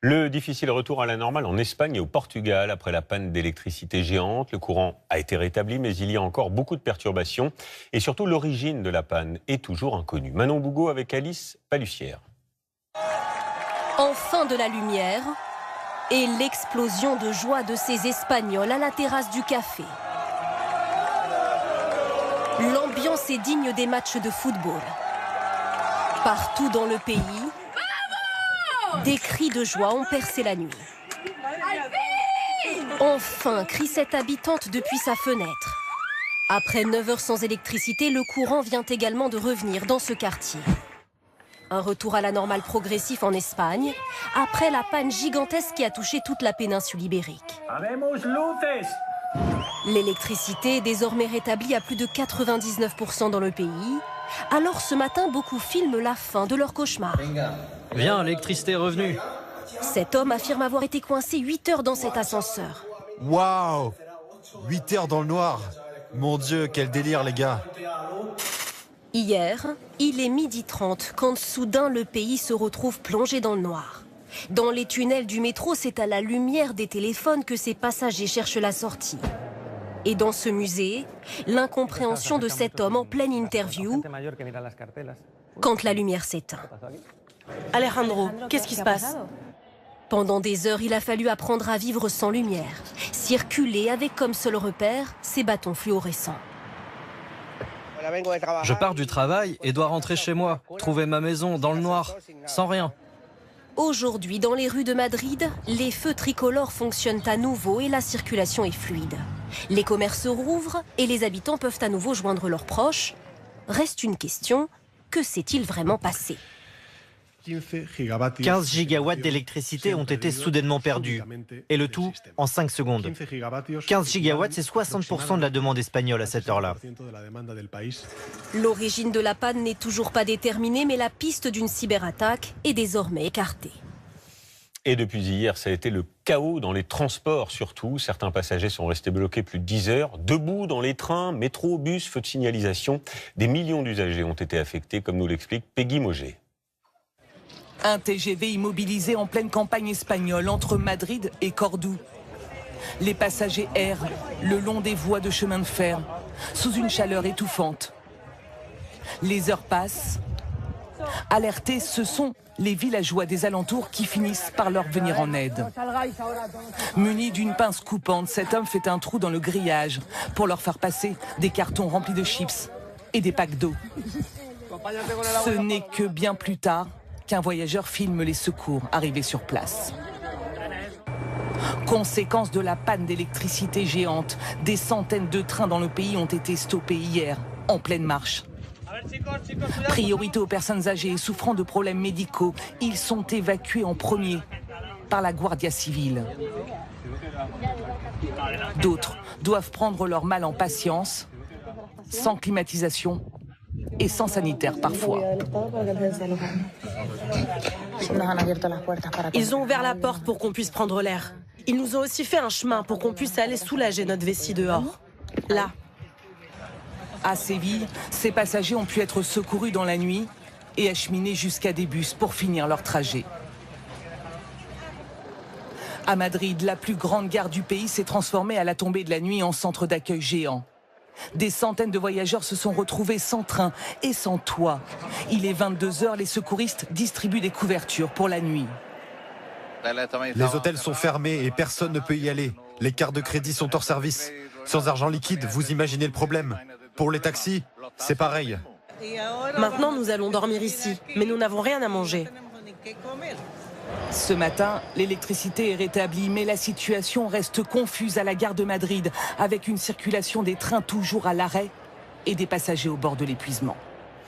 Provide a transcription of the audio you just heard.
Le difficile retour à la normale en Espagne et au Portugal après la panne d'électricité géante. Le courant a été rétabli, mais il y a encore beaucoup de perturbations. Et surtout, l'origine de la panne est toujours inconnue. Manon Bougot avec Alice Palussière. Enfin de la lumière et l'explosion de joie de ces Espagnols à la terrasse du café. L'ambiance est digne des matchs de football. Partout dans le pays, des cris de joie ont percé la nuit. Enfin, crie cette habitante depuis sa fenêtre. Après 9 heures sans électricité, le courant vient également de revenir dans ce quartier. Un retour à la normale progressif en Espagne, après la panne gigantesque qui a touché toute la péninsule ibérique. L'électricité est désormais rétablie à plus de 99% dans le pays. Alors ce matin, beaucoup filment la fin de leur cauchemar. Viens, l'électricité est revenue. Cet homme affirme avoir été coincé 8 heures dans cet ascenseur. Waouh, 8 heures dans le noir. Mon Dieu, quel délire les gars. Hier, il est 12h30 quand soudain le pays se retrouve plongé dans le noir. Dans les tunnels du métro, c'est à la lumière des téléphones que ces passagers cherchent la sortie. Et dans ce musée, l'incompréhension de cet homme en pleine interview quand la lumière s'éteint. Alejandro, qu'est-ce qui se passe? Pendant des heures, il a fallu apprendre à vivre sans lumière, circuler avec comme seul repère ces bâtons fluorescents. Je pars du travail et dois rentrer chez moi, trouver ma maison dans le noir, sans rien. Aujourd'hui, dans les rues de Madrid, les feux tricolores fonctionnent à nouveau et la circulation est fluide. Les commerces rouvrent et les habitants peuvent à nouveau joindre leurs proches. Reste une question, que s'est-il vraiment passé ? 15 gigawatts d'électricité ont été soudainement perdus, et le tout en 5 secondes. 15 gigawatts, c'est 60% de la demande espagnole à cette heure-là. L'origine de la panne n'est toujours pas déterminée, mais la piste d'une cyberattaque est désormais écartée. Et depuis hier, ça a été le chaos dans les transports surtout. Certains passagers sont restés bloqués plus de 10 heures, debout dans les trains, métro, bus, feux de signalisation. Des millions d'usagers ont été affectés, comme nous l'explique Peggy Moget. Un TGV immobilisé en pleine campagne espagnole entre Madrid et Cordoue. Les passagers errent le long des voies de chemin de fer, sous une chaleur étouffante. Les heures passent. Alertés, ce sont les villageois des alentours qui finissent par leur venir en aide. Muni d'une pince coupante, cet homme fait un trou dans le grillage pour leur faire passer des cartons remplis de chips et des packs d'eau. Ce n'est que bien plus tard qu'un voyageur filme les secours arrivés sur place. Conséquence de la panne d'électricité géante, des centaines de trains dans le pays ont été stoppés hier, en pleine marche. Priorité aux personnes âgées souffrant de problèmes médicaux, ils sont évacués en premier par la Guardia Civile. D'autres doivent prendre leur mal en patience, sans climatisation et sans sanitaire parfois. Ils ont ouvert la porte pour qu'on puisse prendre l'air. Ils nous ont aussi fait un chemin pour qu'on puisse aller soulager notre vessie dehors. Là. À Séville, ces passagers ont pu être secourus dans la nuit et acheminés jusqu'à des bus pour finir leur trajet. À Madrid, la plus grande gare du pays s'est transformée à la tombée de la nuit en centre d'accueil géant. Des centaines de voyageurs se sont retrouvés sans train et sans toit. Il est 22 heures, les secouristes distribuent des couvertures pour la nuit. Les hôtels sont fermés et personne ne peut y aller. Les cartes de crédit sont hors service. Sans argent liquide, vous imaginez le problème. Pour les taxis, c'est pareil. Maintenant, nous allons dormir ici, mais nous n'avons rien à manger. Ce matin, l'électricité est rétablie, mais la situation reste confuse à la gare de Madrid, avec une circulation des trains toujours à l'arrêt et des passagers au bord de l'épuisement.